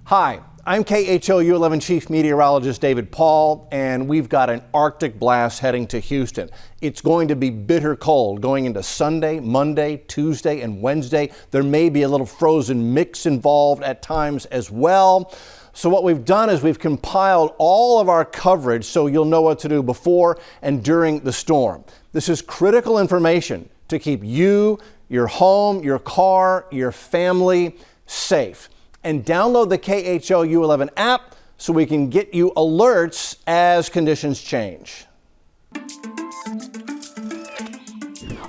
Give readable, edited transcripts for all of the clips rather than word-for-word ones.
Hi, I'm KHOU 11 Chief Meteorologist David Paul, and we've got an Arctic blast heading to Houston. It's going to be bitter cold going into Sunday, Monday, Tuesday, and Wednesday. There may be a little frozen mix involved at times as well. So what we've done is we've compiled all of our coverage so you'll know what to do before and during the storm. This is critical information to keep you, your home, your car, your family safe. And download the KHOU 11 app so we can get you alerts as conditions change.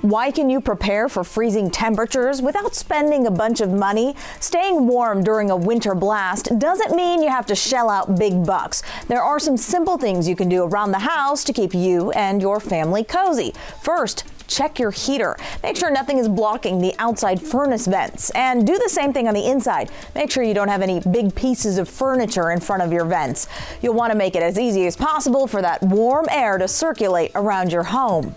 Why can you prepare for freezing temperatures without spending a bunch of money? Staying warm during a winter blast doesn't mean you have to shell out big bucks. There are some simple things you can do around the house to keep you and your family cozy. First, check your heater. Make sure nothing is blocking the outside furnace vents. And do the same thing on the inside. Make sure you don't have any big pieces of furniture in front of your vents. You'll want to make it as easy as possible for that warm air to circulate around your home.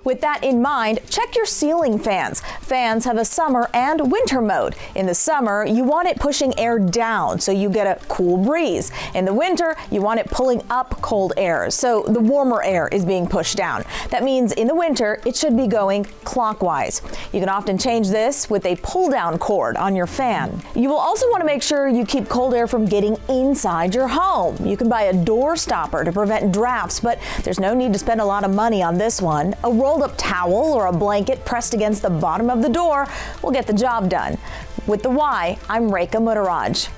With that in mind, check your ceiling fans. Fans have a summer and winter mode. In the summer, you want it pushing air down so you get a cool breeze. In the winter, you want it pulling up cold air, so the warmer air is being pushed down. That means in the winter, it should be going clockwise. You can often change this with a pull-down cord on your fan. You will also want to make sure you keep cold air from getting inside your home. You can buy a door stopper to prevent drafts, but there's no need to spend a lot of money on this one. A rolled-up towel or a blanket pressed against the bottom of the door will get the job done. With the Why, I'm Rekha Muttaraj.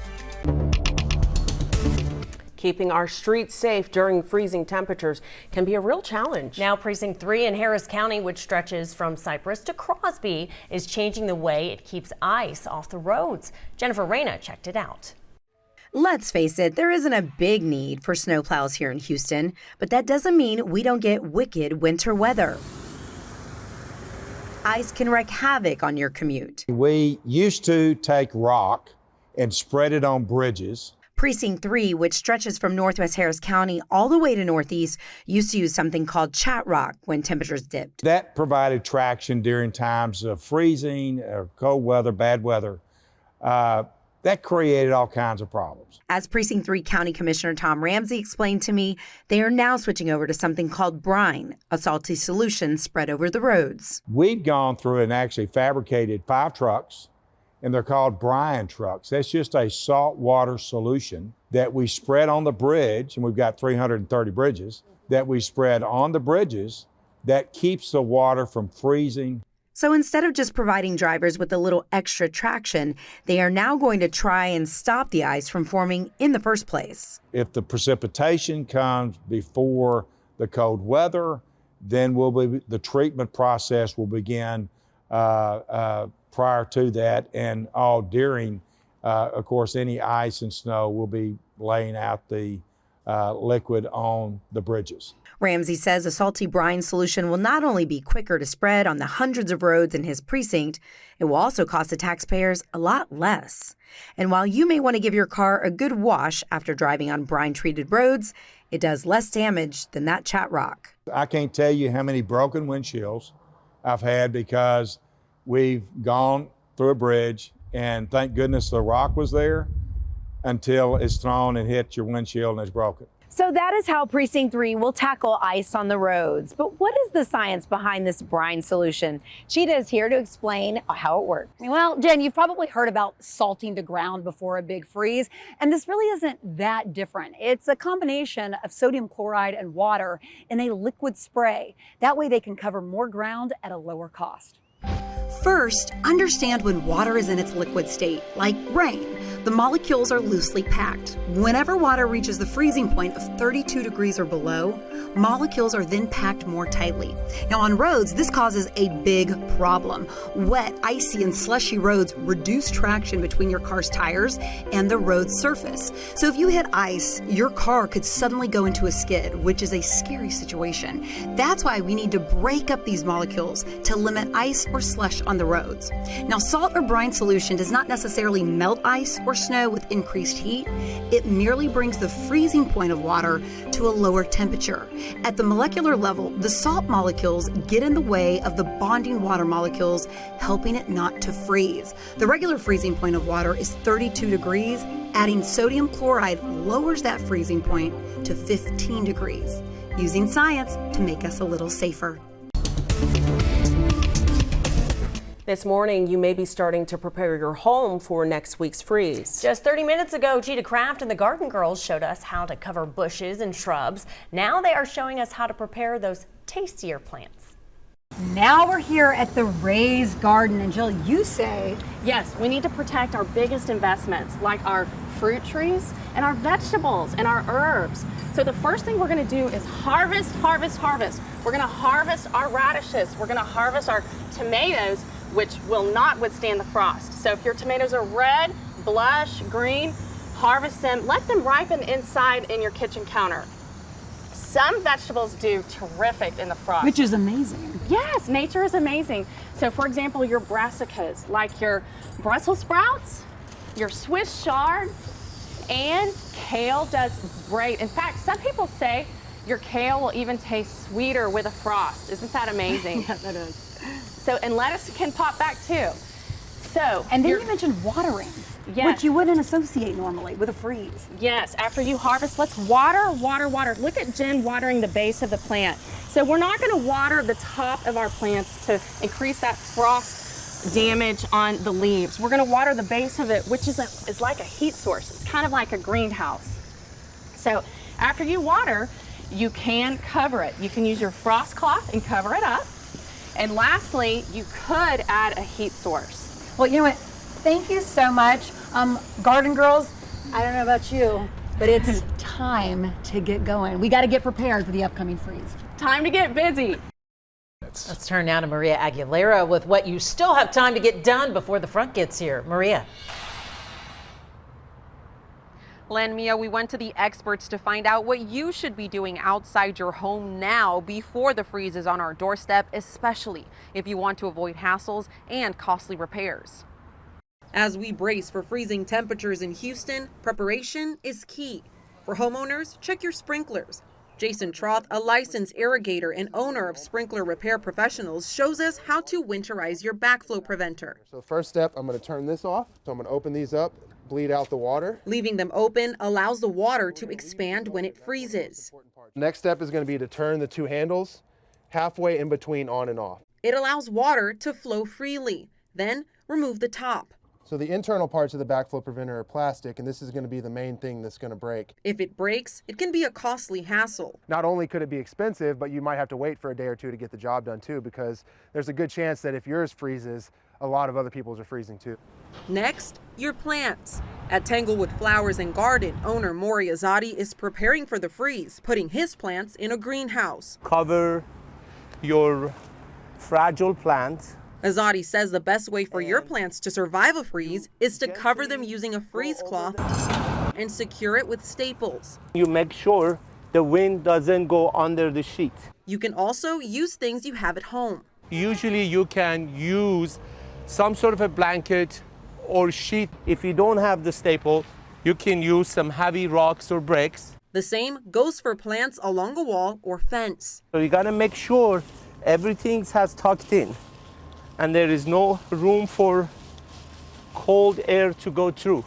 Keeping our streets safe during freezing temperatures can be a real challenge. Now, Precinct 3 in Harris County, which stretches from Cypress to Crosby, is changing the way it keeps ice off the roads. Jennifer Reyna checked it out. Let's face it, there isn't a big need for snowplows here in Houston, but that doesn't mean we don't get wicked winter weather. Ice can wreak havoc on your commute. We used to take rock and spread it on bridges. Precinct 3, which stretches from northwest Harris County all the way to northeast, used to use something called chat rock when temperatures dipped. That provided traction during times of freezing or cold weather, bad weather. That created all kinds of problems. As Precinct 3 County Commissioner Tom Ramsey explained to me, they are now switching over to something called brine, a salty solution spread over the roads. We've gone through and actually fabricated 5 trucks, and they're called brine trucks. That's just a salt water solution that we spread on the bridge, and we've got 330 bridges, that we spread on the bridges that keeps the water from freezing. So instead of just providing drivers with a little extra traction, they are now going to try and stop the ice from forming in the first place. If the precipitation comes before the cold weather, then the treatment process will begin prior to that, and all during, of course, any ice and snow will be laying out the liquid on the bridges. Ramsey says a salty brine solution will not only be quicker to spread on the hundreds of roads in his precinct, it will also cost the taxpayers a lot less. And while you may want to give your car a good wash after driving on brine-treated roads, it does less damage than that chat rock. I can't tell you how many broken windshields I've had because we've gone through a bridge, and thank goodness the rock was there until it's thrown and hit your windshield and it's broken. So that is how Precinct 3 will tackle ice on the roads. But what is the science behind this brine solution? Cheetah is here to explain how it works. Well, Jen, you've probably heard about salting the ground before a big freeze, and this really isn't that different. It's a combination of sodium chloride and water in a liquid spray. That way they can cover more ground at a lower cost. First, understand when water is in its liquid state, like rain. The molecules are loosely packed. Whenever water reaches the freezing point of 32 degrees or below, molecules are then packed more tightly. Now on roads, this causes a big problem. Wet, icy, and slushy roads reduce traction between your car's tires and the road surface. So if you hit ice, your car could suddenly go into a skid, which is a scary situation. That's why we need to break up these molecules to limit ice or slush on on the roads. Now, salt or brine solution does not necessarily melt ice or snow with increased heat. It merely brings the freezing point of water to a lower temperature. At the molecular level, the salt molecules get in the way of the bonding water molecules, helping it not to freeze. The regular freezing point of water is 32 degrees. Adding sodium chloride lowers that freezing point to 15 degrees, using science to make us a little safer. This morning, you may be starting to prepare your home for next week's freeze. Just 30 minutes ago, Cheetah Craft and the Garden Girls showed us how to cover bushes and shrubs. Now they are showing us how to prepare those tastier plants. Now we're here at the raised garden, and Jill, you say yes, we need to protect our biggest investments like our fruit trees and our vegetables and our herbs. So the first thing we're going to do is harvest. We're going to harvest our radishes. We're going to harvest our tomatoes, which will not withstand the frost. So if your tomatoes are red, blush, green, harvest them. Let them ripen inside in your kitchen counter. Some vegetables do terrific in the frost. which is amazing. Yes, nature is amazing. So for example, your brassicas, like your Brussels sprouts, your Swiss chard, and kale does great. In fact, some people say your kale will even taste sweeter with a frost. Isn't that amazing? Yeah, that is. So, and lettuce can pop back too. So, And then you mentioned watering, yes. which you wouldn't associate normally with a freeze. Yes, after you harvest, let's water. Look at Jen watering the base of the plant. So we're not going to water the top of our plants to increase that frost damage on the leaves. We're going to water the base of it, which is like a heat source. It's kind of like a greenhouse. So after you water, you can cover it. You can use your frost cloth and cover it up. And lastly, you could add a heat source. Well, you know what? Thank you so much. Garden Girls, I don't know about you, but it's time to get going. We got to get prepared for the upcoming freeze. Time to get busy. Let's turn now to Maria Aguilera with what you still have time to get done before the front gets here. Maria. Len, Mia, we went to the experts to find out what you should be doing outside your home now before the freeze is on our doorstep, especially if you want to avoid hassles and costly repairs. As we brace for freezing temperatures in Houston, preparation is key. For homeowners, check your sprinklers. Jason Troth, a licensed irrigator and owner of Sprinkler Repair Professionals, shows us how to winterize your backflow preventer. So first step, I'm going to turn this off. So I'm going to open these up, bleed out the water. Leaving them open allows the water to expand when it freezes. Next step is going to be to turn the two handles halfway in between on and off. It allows water to flow freely. Then remove the top. So the internal parts of the backflow preventer are plastic, and this is going to be the main thing that's going to break. If it breaks, it can be a costly hassle. Not only could it be expensive, but you might have to wait for a day or two to get the job done too, because there's a good chance that if yours freezes, a lot of other people's are freezing too. Next, your plants. At Tanglewood Flowers and Garden, owner Maury Azadi is preparing for the freeze, putting his plants in a greenhouse. Cover your fragile plants. Azadi says the best way for your plants to survive a freeze is to cover them using a freeze cloth and secure it with staples. You make sure the wind doesn't go under the sheet. You can also use things you have at home. Usually you can use some sort of a blanket or sheet. If you don't have the staple, you can use some heavy rocks or bricks. The same goes for plants along a wall or fence. So you gotta make sure everything has tucked in and there is no room for cold air to go through.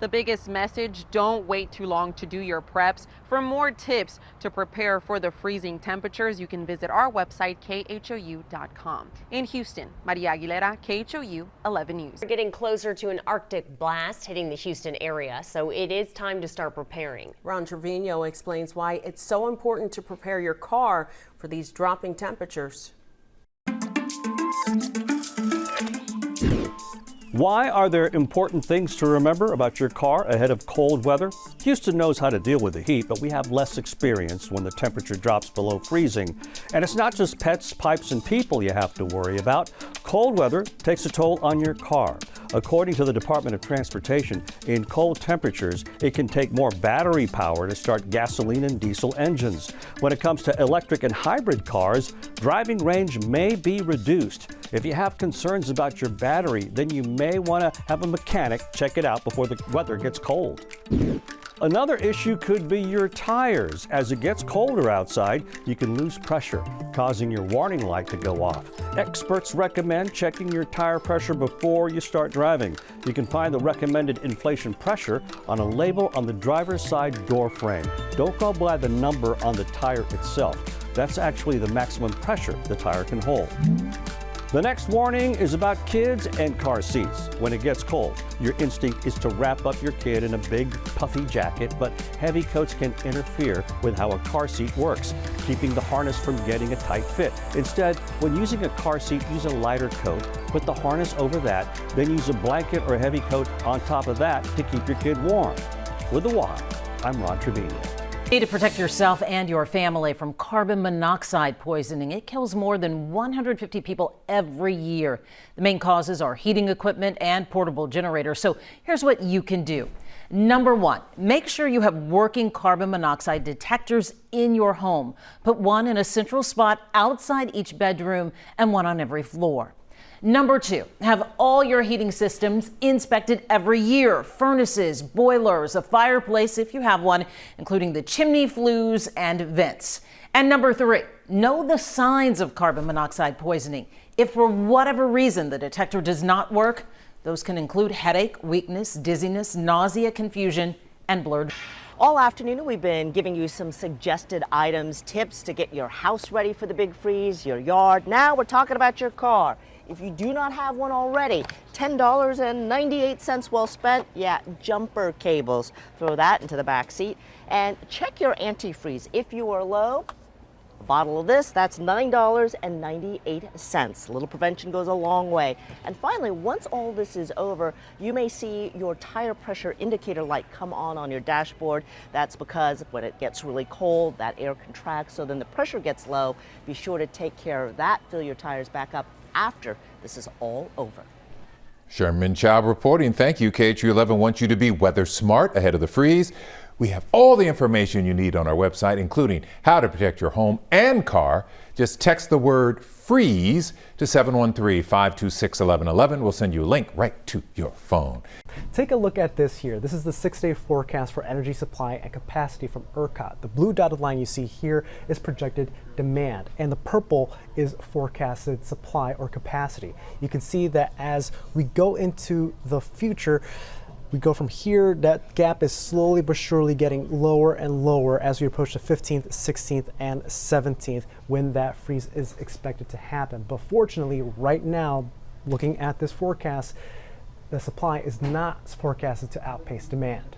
The biggest message, don't wait too long to do your preps. For more tips to prepare for the freezing temperatures, you can visit our website, KHOU.com. In Houston, Maria Aguilera, KHOU 11 News. We're getting closer to an Arctic blast hitting the Houston area, so it is time to start preparing. Ron Trevino explains why it's so important to prepare your car for these dropping temperatures. Why are there important things to remember about your car ahead of cold weather? Houston knows how to deal with the heat, but we have less experience when the temperature drops below freezing. And it's not just pets, pipes, and people you have to worry about. Cold weather takes a toll on your car. According to the Department of Transportation, in cold temperatures, it can take more battery power to start gasoline and diesel engines. When it comes to electric and hybrid cars, driving range may be reduced. If you have concerns about your battery, then you may want to have a mechanic check it out before the weather gets cold. Another issue could be your tires. As it gets colder outside, you can lose pressure, causing your warning light to go off. Experts recommend checking your tire pressure before you start driving. You can find the recommended inflation pressure on a label on the driver's side door frame. Don't go by the number on the tire itself. That's actually the maximum pressure the tire can hold. The next warning is about kids and car seats. When it gets cold, your instinct is to wrap up your kid in a big, puffy jacket, but heavy coats can interfere with how a car seat works, keeping the harness from getting a tight fit. Instead, when using a car seat, use a lighter coat, put the harness over that, then use a blanket or a heavy coat on top of that to keep your kid warm. With the Y, I'm Ron Trevino. Need to protect yourself and your family from carbon monoxide poisoning. It kills more than 150 people every year. The main causes are heating equipment and portable generators. So here's what you can do. Number one, make sure you have working carbon monoxide detectors in your home. Put one in a central spot outside each bedroom and one on every floor. Number two, have all your heating systems inspected every year. Furnaces, boilers, a fireplace if you have one, including the chimney flues and vents. And number three, know the signs of carbon monoxide poisoning. If for whatever reason the detector does not work, those can include headache, weakness, dizziness, nausea, confusion, and blurred. All afternoon, we've been giving you some suggested items, tips to get your house ready for the big freeze, your yard. Now we're talking about your car. If you do not have one already, $10.98 well spent. Yeah, jumper cables. Throw that into the back seat. And check your antifreeze. If you are low, a bottle of this, that's $9.98. A little prevention goes a long way. And finally, once all this is over, you may see your tire pressure indicator light come on your dashboard. That's because when it gets really cold, that air contracts, so then the pressure gets low. Be sure to take care of that. Fill your tires back up after this is all over. Sherman Chow reporting. Thank you. KHOU 11 wants you to be weather smart ahead of the freeze. We have all the information you need on our website, including how to protect your home and car. Just text the word freeze to 713-526-1111. We'll send you a link right to your phone. Take a look at this here. This is the 6-day forecast for energy supply and capacity from ERCOT. The blue dotted line you see here is projected demand, and the purple is forecasted supply or capacity. You can see that as we go into the future, we go from here, that gap is slowly but surely getting lower and lower as we approach the 15th, 16th, and 17th when that freeze is expected to happen. But fortunately, right now, looking at this forecast, the supply is not forecasted to outpace demand.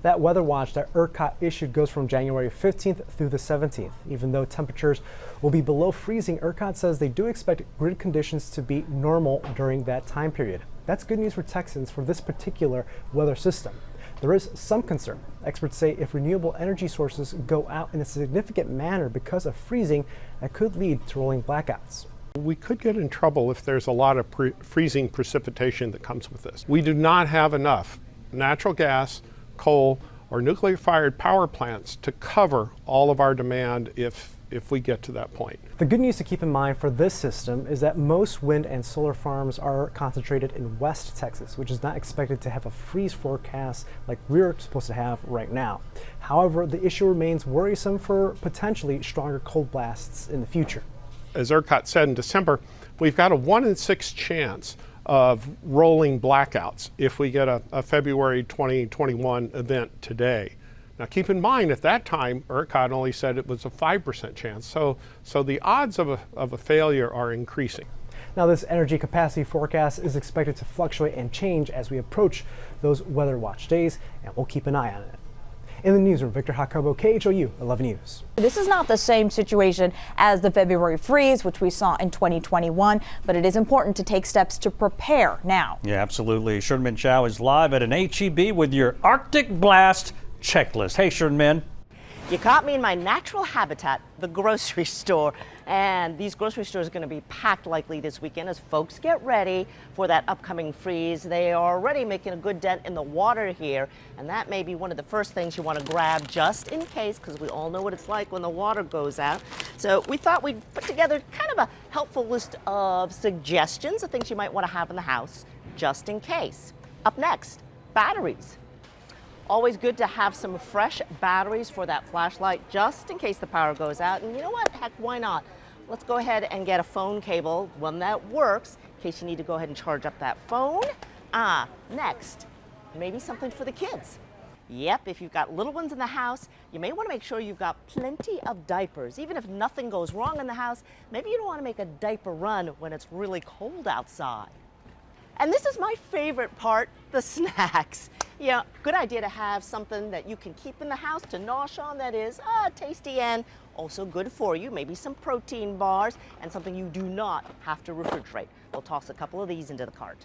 That weather watch that ERCOT issued goes from January 15th through the 17th. Even though temperatures will be below freezing, ERCOT says they do expect grid conditions to be normal during that time period. That's good news for Texans for this particular weather system. There is some concern. Experts say if renewable energy sources go out in a significant manner because of freezing, that could lead to rolling blackouts. We could get in trouble if there's a lot of freezing precipitation that comes with this. We do not have enough natural gas, coal, or nuclear-fired power plants to cover all of our demand if we get to that point. The good news to keep in mind for this system is that most wind and solar farms are concentrated in West Texas, which is not expected to have a freeze forecast like we're supposed to have right now. However, the issue remains worrisome for potentially stronger cold blasts in the future. As ERCOT said in December, we've got a 1 in 6 chance of rolling blackouts if we get a February 2021 event today. Now keep in mind, at that time, ERCOT only said it was a 5% chance, so the odds of a failure are increasing. Now this energy capacity forecast is expected to fluctuate and change as we approach those weather watch days, and we'll keep an eye on it. In the newsroom, Victor Jacobo, KHOU 11 News. This is not the same situation as the February freeze, which we saw in 2021, but it is important to take steps to prepare now. Yeah, absolutely. Sherman Chow is live at an HEB with your Arctic Blast checklist. Hey, Sherman. You caught me in my natural habitat, the grocery store. And these grocery stores are going to be packed likely this weekend as folks get ready for that upcoming freeze. They are already making a good dent in the water here. And that may be one of the first things you want to grab just in case, because we all know what it's like when the water goes out. So we thought we'd put together kind of a helpful list of suggestions of things you might want to have in the house just in case. Up next, batteries. Always good to have some fresh batteries for that flashlight just in case the power goes out. And you know what? Heck, why not? Let's go ahead and get a phone cable, one that works, in case you need to go ahead and charge up that phone. Next, maybe something for the kids. Yep, if you've got little ones in the house, you may want to make sure you've got plenty of diapers. Even if nothing goes wrong in the house, maybe you don't want to make a diaper run when it's really cold outside. And this is my favorite part, the snacks. Yeah, good idea to have something that you can keep in the house to nosh on that is tasty and also good for you. Maybe some protein bars and something you do not have to refrigerate. We'll toss a couple of these into the cart.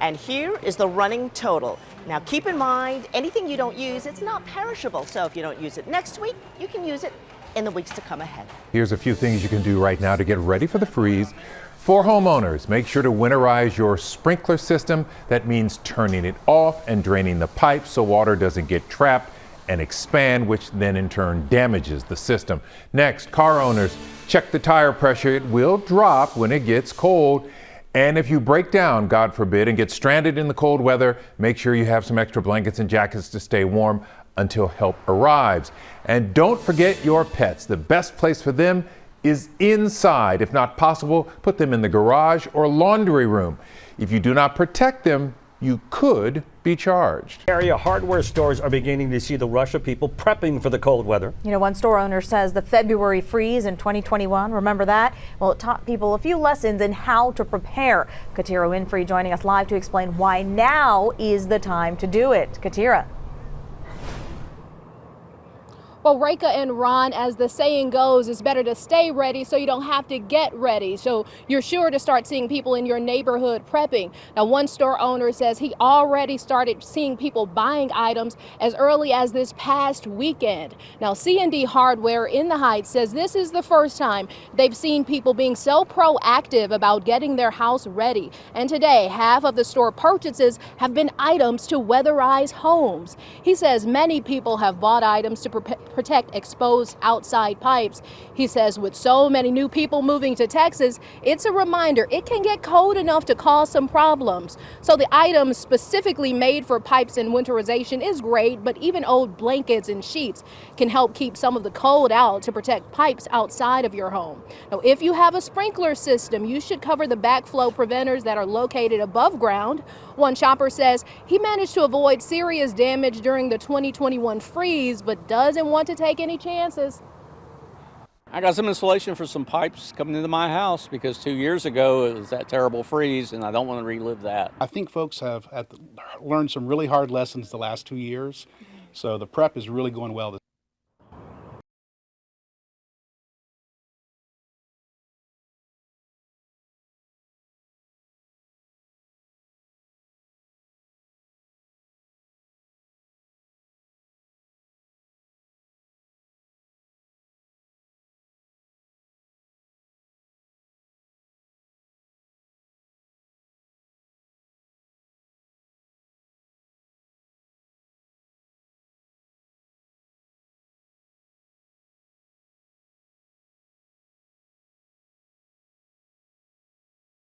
And here is the running total. Now keep in mind, anything you don't use, it's not perishable. So if you don't use it next week, you can use it in the weeks to come ahead. Here's a few things you can do right now to get ready for the freeze. For homeowners, make sure to winterize your sprinkler system. That means turning it off and draining the pipes so water doesn't get trapped and expand, which then in turn damages the system. Next, car owners, check the tire pressure. It will drop when it gets cold. And if you break down, God forbid, and get stranded in the cold weather, make sure you have some extra blankets and jackets to stay warm until help arrives. And don't forget your pets. The best place for them is inside. If not possible, put them in the garage or laundry room. If you do not protect them, you could be charged. Area hardware stores are beginning to see the rush of people prepping for the cold weather. You know, one store owner says the February freeze in 2021, remember that? Well, it taught people a few lessons in how to prepare. Katira Winfrey joining us live to explain why now is the time to do it. Katira. Well, Reka and Ron, as the saying goes, it's better to stay ready so you don't have to get ready. So you're sure to start seeing people in your neighborhood prepping. Now, one store owner says he already started seeing people buying items as early as this past weekend. Now, C&D Hardware in the Heights says this is the first time they've seen people being so proactive about getting their house ready. And today, half of the store purchases have been items to weatherize homes. He says many people have bought items to protect exposed outside pipes. He says with so many new people moving to Texas, it's a reminder it can get cold enough to cause some problems. So the items specifically made for pipes and winterization is great, but even old blankets and sheets can help keep some of the cold out to protect pipes outside of your home. Now, if you have a sprinkler system, you should cover the backflow preventers that are located above ground. One shopper says he managed to avoid serious damage during the 2021 freeze, but doesn't want to take any chances. I got some insulation for some pipes coming into my house because 2 years ago it was that terrible freeze and I don't want to relive that. I think folks have learned some really hard lessons the last 2 years, so the prep is really going well this